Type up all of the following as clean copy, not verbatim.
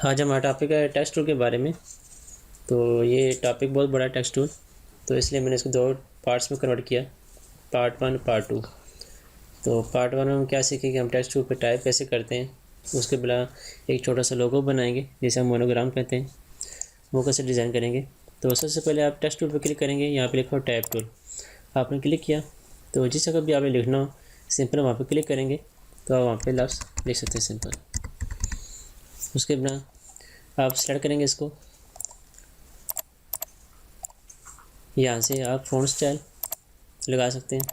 आज हमारा टॉपिक है टेक्स्ट टूल के बारे में। तो ये टॉपिक बहुत बड़ा है टेक्स्ट टूल, तो इसलिए मैंने इसको दो पार्ट्स में कन्वर्ट किया, पार्ट 1 पार्ट 2। तो पार्ट 1 में हम क्या सीखेंगे, हम टेक्स्ट टूल पर टाइप कैसे करते हैं, उसके बिना एक छोटा सा लोगो बनाएंगे जिसे हम मोनोग्राम कहते हैं, वो कैसे डिज़ाइन करेंगे। तो सबसे पहले आप टेक्स्ट टूल पर क्लिक करेंगे, यहाँ पर लिखा हो टाइप टूल, आपने क्लिक किया तो जिस जगह भी आपने लिखना हो सिंपल वहाँ पर क्लिक करेंगे तो आप वहाँ पर लफ्ज़ लिख सकते हैं सिंपल। उसके बिना आप सेलेक्ट करेंगे इसको, यहाँ से आप फ़ॉन्ट स्टाइल लगा सकते हैं,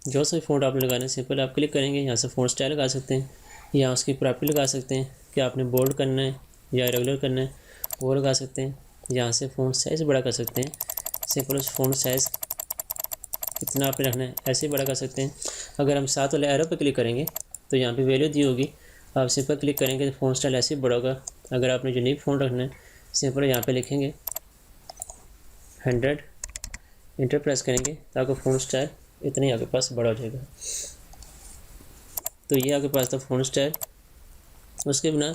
जो सा फ़ॉन्ट आपने लगाना है सिंपल आप क्लिक करेंगे, यहाँ से फ़ॉन्ट स्टाइल लगा सकते हैं, यहाँ उसकी प्रॉपर्टी लगा सकते हैं कि आपने बोल्ड करना है या रेगुलर करना है वो लगा सकते हैं। यहाँ से फ़ॉन्ट साइज़ बड़ा कर सकते हैं, सिंपल उस फ़ॉन्ट साइज़ कितना आपने रखना है ऐसे बड़ा कर सकते हैं। अगर हम साथ वाले एरो पर क्लिक करेंगे तो यहाँ पे वैल्यू दी होगी, आप सिंपल क्लिक करेंगे तो फ़ॉन्ट स्टाइल ऐसे ही बड़ा होगा। अगर आपने यूनिक फ़ॉन्ट रखना है सिंपल यहाँ पे लिखेंगे 100, इंटर प्रेस करेंगे तो आपका फ़ॉन्ट स्टाइल इतना ही आपके पास बड़ा हो जाएगा। तो ये आपके पास था फ़ॉन्ट स्टाइल। उसके बिना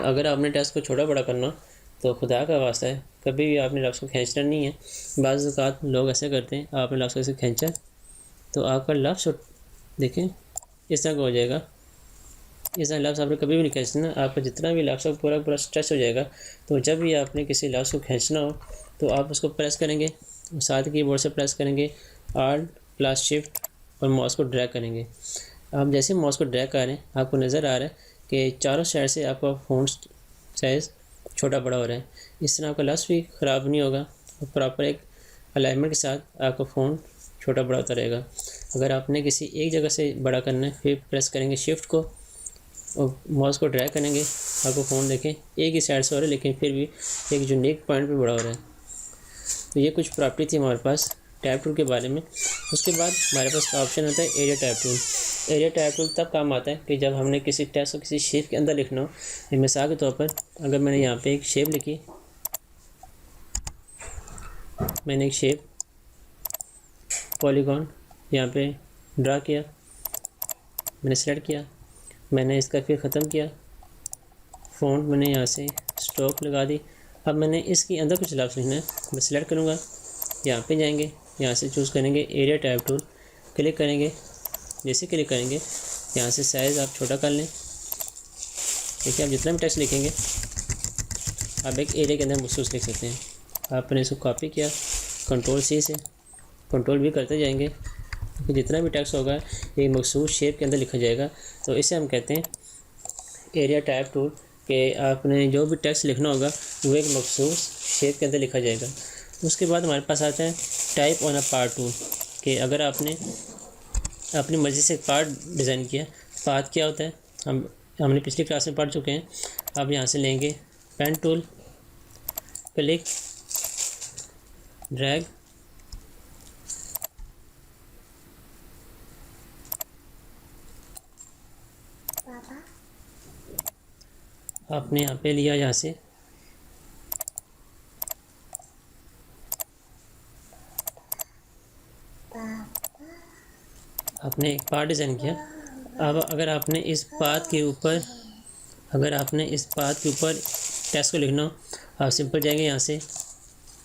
अगर आपने टेक्स्ट को छोटा बड़ा करना तो खुदा का वास्ता है कभी भी आपने लफ्ज़ को खींचना नहीं है। बाज़ औक़ात लोग ऐसे करते हैं, आपने लफ्ज़ को ऐसे खींचा तो आपका लफ्ज़ देखें इस तरह का हो जाएगा। इस तरह लफ्ज़ आपने कभी भी नहीं खींचना, आपका जितना भी लफ्ज़ हो पूरा स्ट्रेच हो जाएगा। तो जब भी आपने किसी लफ्ज़ को खींचना हो तो आप उसको प्रेस करेंगे, साथ कीबोर्ड से प्रेस करेंगे Alt+Shift और माउस को ड्रैग करेंगे। आप जैसे माउस को ड्रैग कर रहे हैं आपको नज़र आ रहा है कि चारों साइड से आपका फ़ॉन्ट साइज़ छोटा बड़ा हो रहा है। इस तरह आपका लफ्ज़ भी ख़राब नहीं होगा और प्रॉपर एक अलाइनमेंट के साथ आपका फ़ॉन्ट छोटा बड़ा होता रहेगा। अगर आपने किसी एक जगह से बड़ा करना है फिर प्रेस करेंगे शिफ्ट को और माउस को ड्रैग करेंगे, आपको फ़ोन देखें एक ही साइड से हो रहा है लेकिन फिर भी एक यूनिक पॉइंट पे बड़ा हो रहा है। तो ये कुछ प्रॉपर्टी थी हमारे पास टाइप टूल के बारे में। उसके बाद हमारे पास ऑप्शन आता है area type tool. Area type tool तब काम आता है कि जब हमने किसी टेक्स्ट को किसी शेप के अंदर लिखना हो। मिसाल के तौर पर अगर मैंने यहाँ पर एक शेप लिखी, मैंने एक शेप पॉलीगॉन यहाँ पर ड्रा किया, मैंने सेलेक्ट किया, मैंने इसका फिर ख़त्म किया, फ़ॉन्ट मैंने यहाँ से स्टॉप लगा दी। अब मैंने इसके अंदर कुछ लफ्ज़ लिखना है, मैं सिलेक्ट करूँगा, यहाँ पे जाएंगे, यहाँ से चूज़ करेंगे एरिया टाइप टूल, क्लिक करेंगे। जैसे क्लिक करेंगे यहाँ से साइज़ आप छोटा कर लें। देखिए आप जितना भी टेक्स्ट लिखेंगे आप एक एरिया के अंदर महसूस लिख सकते हैं। आपने इसको कॉपी किया Ctrl+C से, कंट्रोल भी करते जाएंगे क्योंकि जितना भी टेक्स्ट होगा एक मखसूस शेप के अंदर लिखा जाएगा। तो इसे हम कहते हैं एरिया टाइप टूल कि आपने जो भी टेक्स्ट लिखना होगा वो एक मखसूस शेप के अंदर लिखा जाएगा। उसके बाद हमारे पास आता है type on a part tool कि अगर आपने अपनी मर्ज़ी से पार्ट डिज़ाइन किया। पाथ क्या होता है हमने पिछली क्लास में पढ़ चुके हैं। अब यहाँ से लेंगे पेन टूल, क्लिक, ड्रैग, आपने यहाँ पे लिया, यहाँ से आपने एक पार्ट डिज़ाइन किया। अब अगर आपने इस पाथ के ऊपर टेक्स्ट को लिखना हो आप सिंपल जाएंगे यहाँ से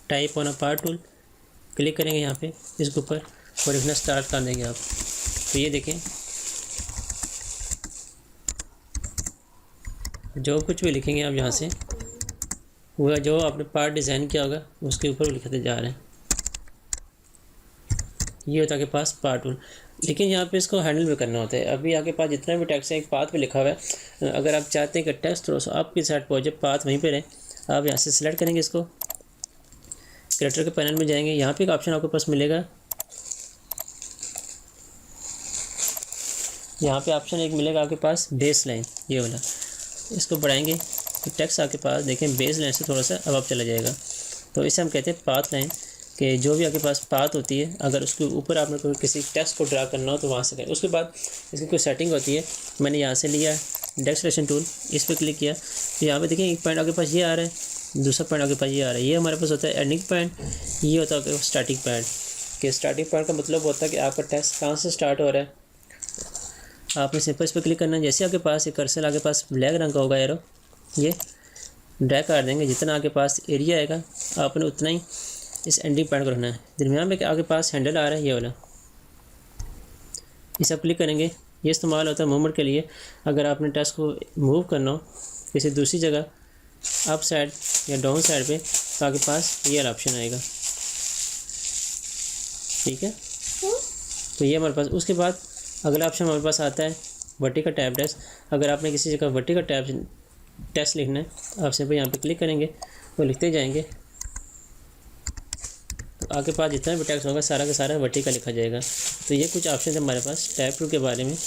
type on a part tool, click करेंगे यहाँ पे इसके ऊपर और लिखना स्टार्ट कर देंगे आप। तो ये देखें जो कुछ भी लिखेंगे आप यहाँ से वो जो आपने पार्ट डिज़ाइन किया होगा उसके ऊपर लिखते जा रहे हैं। ये होता है आपके पास पार्ट टूल, लेकिन यहाँ पे इसको हैंडल भी करना होता है। अभी आपके पास जितना भी टेक्स्ट है एक पाथ पे लिखा हुआ है, अगर आप चाहते हैं कि टेक्स्ट थोड़ा सा आपकी साइड पर हो जाए पाथ वहीं पे रहे, आप यहाँ से सिलेक्ट करेंगे इसको, कैरेक्टर के पैनल में जाएंगे, यहाँ पे एक ऑप्शन आपके पास मिलेगा, यहाँ पे ऑप्शन एक मिलेगा आपके पास बेस लाइन, ये वाला, इसको बढ़ाएंगे तो टेक्स्ट आपके पास देखें बेस लाइन से थोड़ा सा अब चला जाएगा। तो इसे हम कहते हैं पाथ लाइन कि जो भी आपके पास पाथ होती है अगर उसके ऊपर आपने कोई किसी टेक्स्ट को ड्रा करना हो तो वहाँ से करें। उसके बाद इसकी कोई सेटिंग होती है, मैंने यहाँ से लिया डेस्टिनेशन टूल, इस पर क्लिक किया तो यहाँ पे देखें एक पॉइंट आपके पास ये आ रहा है, दूसरा पॉइंट आपके पास ये आ रहा है। ये हमारे पास होता है एंडिंग पॉइंट, ये होता है स्टार्टिंग पॉइंट। कि स्टार्टिंग पॉइंट का मतलब होता है कि आपका टेक्स्ट कहाँ से स्टार्ट हो रहा है आपने सिंपल इस पर क्लिक करना है। जैसे आपके पास एक कर्सर आपके पास ब्लैक रंग का होगा एरो, ये ड्रैग कर देंगे, जितना आपके पास एरिया आएगा आपने उतना ही इस एंडिंग पॉइंट को रखना है। दरमियान में आपके पास हैंडल आ रहा है ये वाला, इसे आप क्लिक करेंगे। ये इस्तेमाल होता है मूवमेंट के लिए। अगर आपने टेक्स्ट को मूव करना हो किसी दूसरी जगह, अप साइड या डाउन साइड पे, तो आपके पास ये वाला ऑप्शन आएगा। ठीक है, तो ये हमारे पास। उसके बाद अगला ऑप्शन हमारे पास आता है वर्टिकल टैब टेक्स्ट। अगर आपने किसी जगह वर्टिकल टैब टेक्स्ट लिखना है, आप सिंपल यहाँ पे क्लिक करेंगे, वो लिखते जाएंगे, तो आपके पास जितना भी टेक्स्ट होगा सारा का सारा वर्टिकल लिखा जाएगा। तो ये कुछ ऑप्शन है हमारे पास टैब टूल के बारे में।